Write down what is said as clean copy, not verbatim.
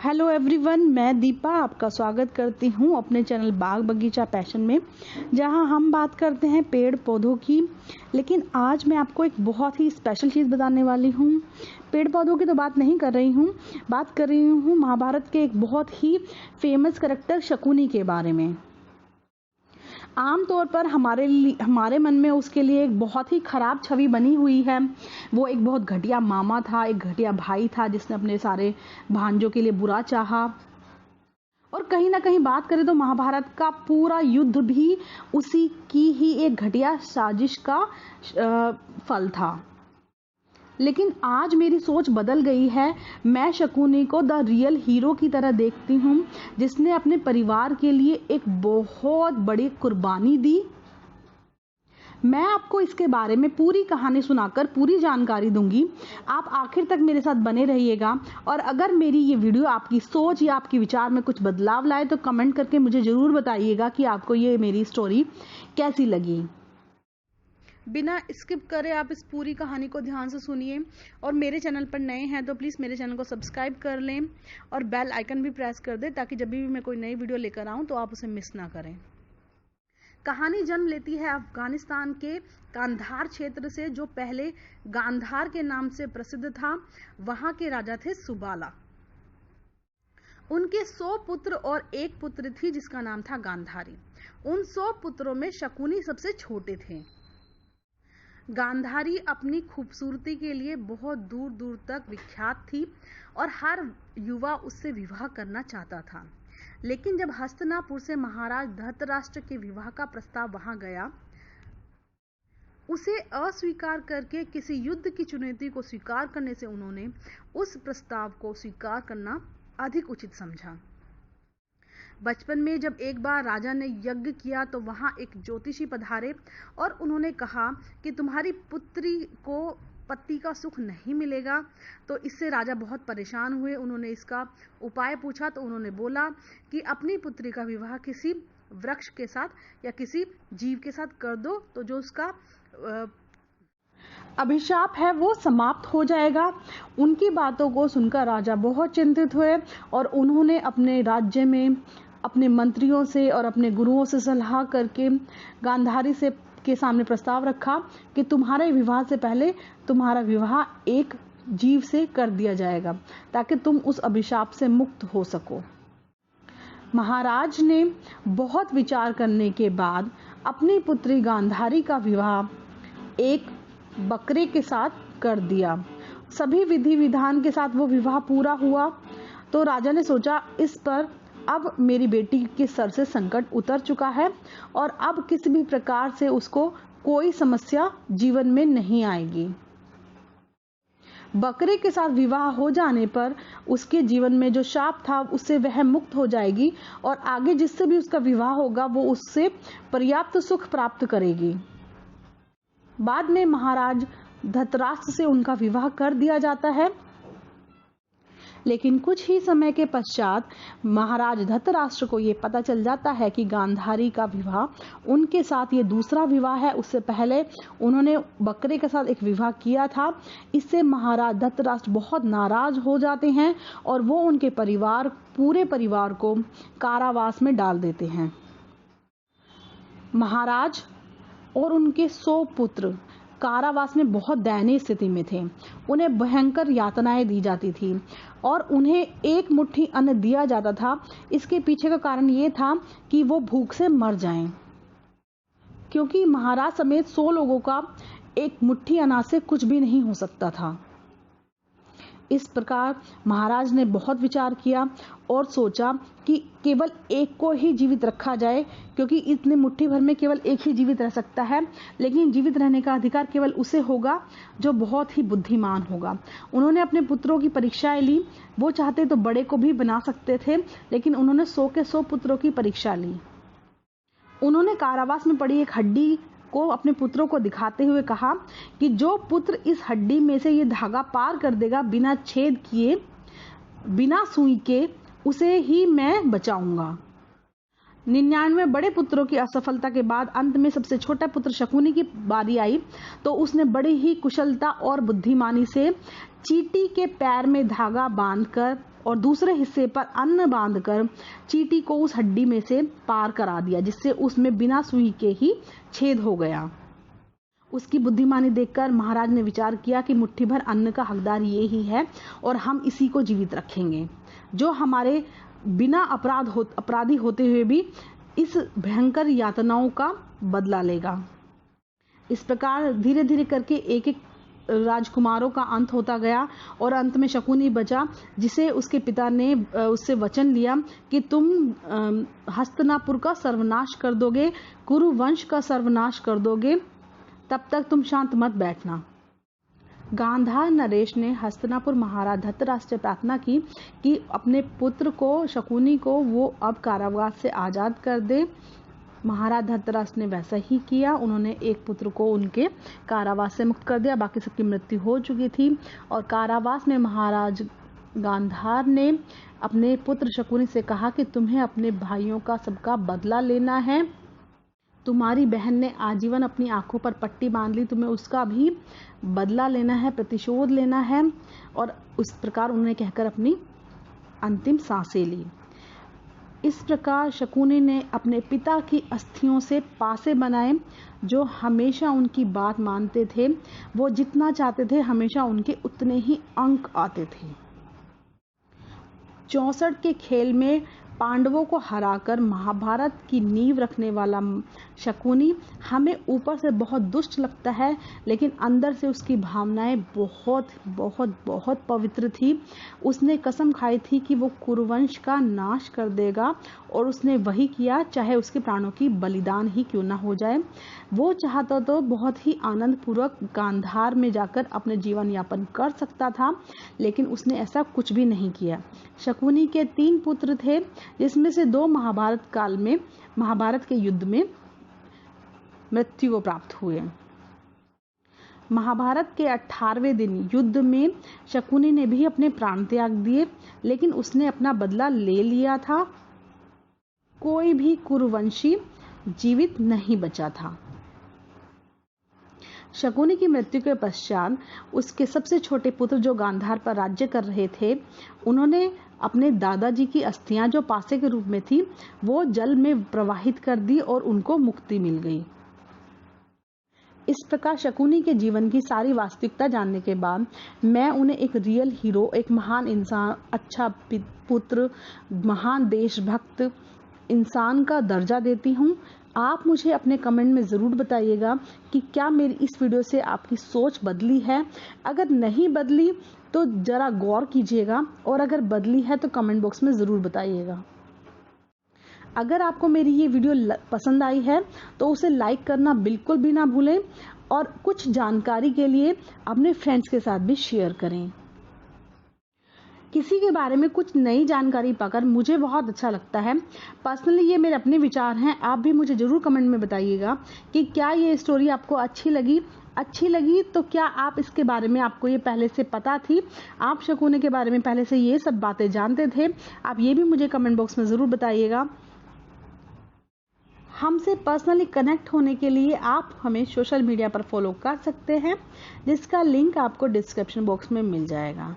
Hello everyone, मैं दीपा आपका स्वागत करती हूँ अपने चैनल बाग बगीचा पैशन में, जहाँ हम बात करते हैं पेड़ पौधों की। लेकिन आज मैं आपको एक बहुत ही स्पेशल चीज़ बताने वाली हूँ। पेड़ पौधों की तो बात नहीं कर रही हूँ, बात कर रही हूँ महाभारत के एक बहुत ही फेमस कैरेक्टर शकुनी के बारे में। आमतौर पर हमारे मन में उसके लिए एक बहुत ही खराब छवि बनी हुई है। वो एक बहुत घटिया मामा था, एक घटिया भाई था जिसने अपने सारे भांजों के लिए बुरा चाहा। और कहीं ना कहीं बात करें तो महाभारत का पूरा युद्ध भी उसी की ही एक घटिया साजिश का फल था। लेकिन आज मेरी सोच बदल गई है। मैं शकुनी को द रियल हीरो की तरह देखती हूँ, जिसने अपने परिवार के लिए एक बहुत बड़ी कुर्बानी दी। मैं आपको इसके बारे में पूरी कहानी सुनाकर पूरी जानकारी दूंगी। आप आखिर तक मेरे साथ बने रहिएगा। और अगर मेरी ये वीडियो आपकी सोच या आपके विचार में कुछ बदलाव लाए तो कमेंट करके मुझे ज़रूर बताइएगा कि आपको ये मेरी स्टोरी कैसी लगी। बिना स्किप करे आप इस पूरी कहानी को ध्यान से सुनिए। और मेरे चैनल पर नए हैं तो प्लीज़ मेरे चैनल को सब्सक्राइब कर लें और बेल आइकन भी प्रेस कर दें, ताकि जब भी मैं कोई नई वीडियो लेकर आऊँ तो आप उसे मिस ना करें। कहानी जन्म लेती है अफगानिस्तान के गांधार क्षेत्र से, जो पहले गांधार के नाम से प्रसिद्ध था। वहाँ के राजा थे सुबाला। उनके 100 पुत्र और एक पुत्र थी जिसका नाम था गांधारी। उन 100 पुत्रों में शकुनी सबसे छोटे थे। गांधारी अपनी खूबसूरती के लिए बहुत दूर दूर तक विख्यात थी और हर युवा उससे विवाह करना चाहता था। लेकिन जब हस्तिनापुर से महाराज धृतराष्ट्र के विवाह का प्रस्ताव वहां गया, उसे अस्वीकार करके किसी युद्ध की चुनौती को स्वीकार करने से उन्होंने उस प्रस्ताव को स्वीकार करना अधिक उचित समझा। बचपन में जब एक बार राजा ने यज्ञ किया तो वहां एक ज्योतिषी पधारे और उन्होंने कहा कि तुम्हारी पुत्री को पति का सुख नहीं मिलेगा। तो इससे राजा बहुत परेशान हुए। उन्होंने इसका उपाय पूछा तो उन्होंने बोला कि अपनी पुत्री का विवाह किसी वृक्ष के साथ या किसी जीव के साथ कर दो, तो जो उसका अभिशाप है वो समाप्त हो जाएगा। उनकी बातों को सुनकर राजा बहुत चिंतित हुए और उन्होंने अपने राज्य में अपने मंत्रियों से और अपने गुरुओं से सलाह करके गांधारी से के सामने प्रस्ताव रखा कि तुम्हारे विवाह से पहले तुम्हारा विवाह एक जीव से कर दिया जाएगा, ताकि तुम उस अभिशाप से मुक्त हो सको। महाराज ने बहुत विचार करने के बाद अपनी पुत्री गांधारी का विवाह एक बकरे के साथ कर दिया। सभी विधि विधान के साथ वो विवाह पूरा हुआ तो राजा ने सोचा, इस पर अब मेरी बेटी के सर से संकट उतर चुका है और अब किसी भी प्रकार से उसको कोई समस्या जीवन में नहीं आएगी। बकरे के साथ विवाह हो जाने पर उसके जीवन में जो शाप था उससे वह मुक्त हो जाएगी और आगे जिससे भी उसका विवाह होगा वो उससे पर्याप्त सुख प्राप्त करेगी। बाद में महाराज धृतराष्ट्र से उनका विवाह कर दिया जाता है। लेकिन कुछ ही समय के पश्चात महाराज धृतराष्ट्र को ये पता चल जाता है कि गांधारी का विवाह उनके साथ ये दूसरा विवाह है। उससे पहले उन्होंने बकरे के साथ एक विवाह किया था। इससे महाराज धृतराष्ट्र बहुत नाराज हो जाते हैं और वो उनके पूरे परिवार को कारावास में डाल देते हैं। महाराज और उनके 100 पुत्र कारावास में बहुत दयनीय स्थिति में थे। उन्हें भयंकर यातनाएं दी जाती थी और उन्हें एक मुट्ठी अन्न दिया जाता था। इसके पीछे का कारण ये था कि वो भूख से मर जाएं, क्योंकि महाराज समेत 100 लोगों का एक मुट्ठी अनाज से कुछ भी नहीं हो सकता था। इस प्रकार महाराज ने बहुत विचार किया और सोचा कि केवल एक को ही जीवित रखा जाए, क्योंकि इतने मुट्ठी भर में केवल एक ही जीवित रह सकता है। लेकिन जीवित रहने का अधिकार केवल उसे होगा जो बहुत ही बुद्धिमान होगा। उन्होंने अपने पुत्रों की परीक्षाएं ली। वो चाहते तो बड़े को भी बना सकते थे, लेकिन उन्होंने 100 के 100 पुत्रों की परीक्षा ली। उन्होंने कारावास में पड़ी एक हड्डी को अपने पुत्रों को दिखाते हुए कहा कि जो पुत्र इस हड्डी में से ये धागा पार कर देगा बिना छेद किए, बिना सुई के, उसे ही मैं बचाऊंगा। 99 बड़े पुत्रों की असफलता के बाद अंत में सबसे छोटा पुत्र शकुनी की बारी आई, तो उसने बड़ी ही कुशलता और बुद्धिमानी से चींटी के पैर में धागा बांधकर और दूसरे हिस्से पर अन्न बांधकर चींटी को उस हड्डी में से पार करा दिया, जिससे उसमें बिना सुई के ही छेद हो गया। उसकी बुद्धिमानी देखकर महाराज ने विचार किया कि मुट्ठी भर अन्न का हकदार ये ही है और हम इसी को जीवित रखेंगे, जो हमारे बिना अपराधी होते हुए भी इस भयंकर यातनाओं का बदला लेगा। इस प्रकार धीरे धीरे करके एक एक राजकुमारों का अंत होता गया और अंत में शकुनी बचा, जिसे उसके पिता ने उससे वचन लिया कि तुम हस्तिनापुर का सर्वनाश कर दोगे, कुरु वंश का सर्वनाश कर दोगे, तब तक तुम शांत मत बैठना। गांधार नरेश ने हस्तिनापुर महाराज धृतराष्ट्र से प्रार्थना की कि अपने पुत्र को शकुनी को वो अब कारावास से आजाद कर दे। महाराज धृतराष्ट्र ने वैसा ही किया। उन्होंने एक पुत्र को उनके कारावास से मुक्त कर दिया, बाकी सबकी मृत्यु हो चुकी थी। और कारावास में महाराज गांधार ने अपने पुत्र शकुनी से कहा कि तुम्हें अपने भाइयों का सबका बदला लेना है। तुम्हारी बहन ने आजीवन अपनी आंखों पर पट्टी बांध ली, तुम्हें उसका भी बदला लेना है, प्रतिशोध लेना है। और उस प्रकार उन्होंने कहकर अपनी अंतिम सांसें ली। इस प्रकार शकुनी ने अपने पिता की अस्थियों से पासे बनाए, जो हमेशा उनकी बात मानते थे। वो जितना चाहते थे हमेशा उनके उतने ही अंक आते थे। 64 के खेल में पांडवों को हराकर महाभारत की नींव रखने वाला शकुनी हमें ऊपर से बहुत दुष्ट लगता है, लेकिन अंदर से उसकी भावनाएं बहुत बहुत बहुत पवित्र थी। उसने कसम खाई थी कि वो कुरुवंश का नाश कर देगा और उसने वही किया, चाहे उसके प्राणों की बलिदान ही क्यों ना हो जाए। वो चाहता तो बहुत ही आनंद पूर्वक गांधार में जाकर अपने जीवन यापन कर सकता था, लेकिन उसने ऐसा कुछ भी नहीं किया। शकुनी के 3 पुत्र थे, जिसमें से 2 महाभारत काल में महाभारत के युद्ध में मृत्यु को प्राप्त हुए। महाभारत के 18वें दिन युद्ध में शकुनी ने भी अपने प्राण त्याग दिए, लेकिन उसने अपना बदला ले लिया था। कोई भी कुरुवंशी जीवित नहीं बचा था। शकुनी की मृत्यु के पश्चात उसके सबसे छोटे पुत्र जो गांधार पर राज्य कर रहे थे, उन्होंने अपने दादाजी की अस्थियां जो पासे के रूप में थी वो जल में प्रवाहित कर दी और उनको मुक्ति मिल गई। इस प्रकार शकुनी के जीवन की सारी वास्तविकता जानने के बाद मैं उन्हें एक रियल हीरो, एक महान इंसान, अच्छा पुत्र, महान देशभक्त इंसान का दर्जा देती हूँ। आप मुझे अपने कमेंट में ज़रूर बताइएगा कि क्या मेरी इस वीडियो से आपकी सोच बदली है। अगर नहीं बदली तो ज़रा गौर कीजिएगा, और अगर बदली है तो कमेंट बॉक्स में ज़रूर बताइएगा। अगर आपको मेरी ये वीडियो पसंद आई है तो उसे लाइक करना बिल्कुल भी ना भूलें, और कुछ जानकारी के लिए अपने फ्रेंड्स के साथ भी शेयर करें। किसी के बारे में कुछ नई जानकारी पाकर मुझे बहुत अच्छा लगता है। पर्सनली ये मेरे अपने विचार हैं, आप भी मुझे ज़रूर कमेंट में बताइएगा कि क्या ये स्टोरी आपको अच्छी लगी तो क्या आप इसके बारे में, आपको ये पहले से पता थी, आप शकुनी के बारे में पहले से ये सब बातें जानते थे? आप ये भी मुझे कमेंट बॉक्स में ज़रूर बताइएगा। हमसे पर्सनली कनेक्ट होने के लिए आप हमें सोशल मीडिया पर फॉलो कर सकते हैं, जिसका लिंक आपको डिस्क्रिप्शन बॉक्स में मिल जाएगा।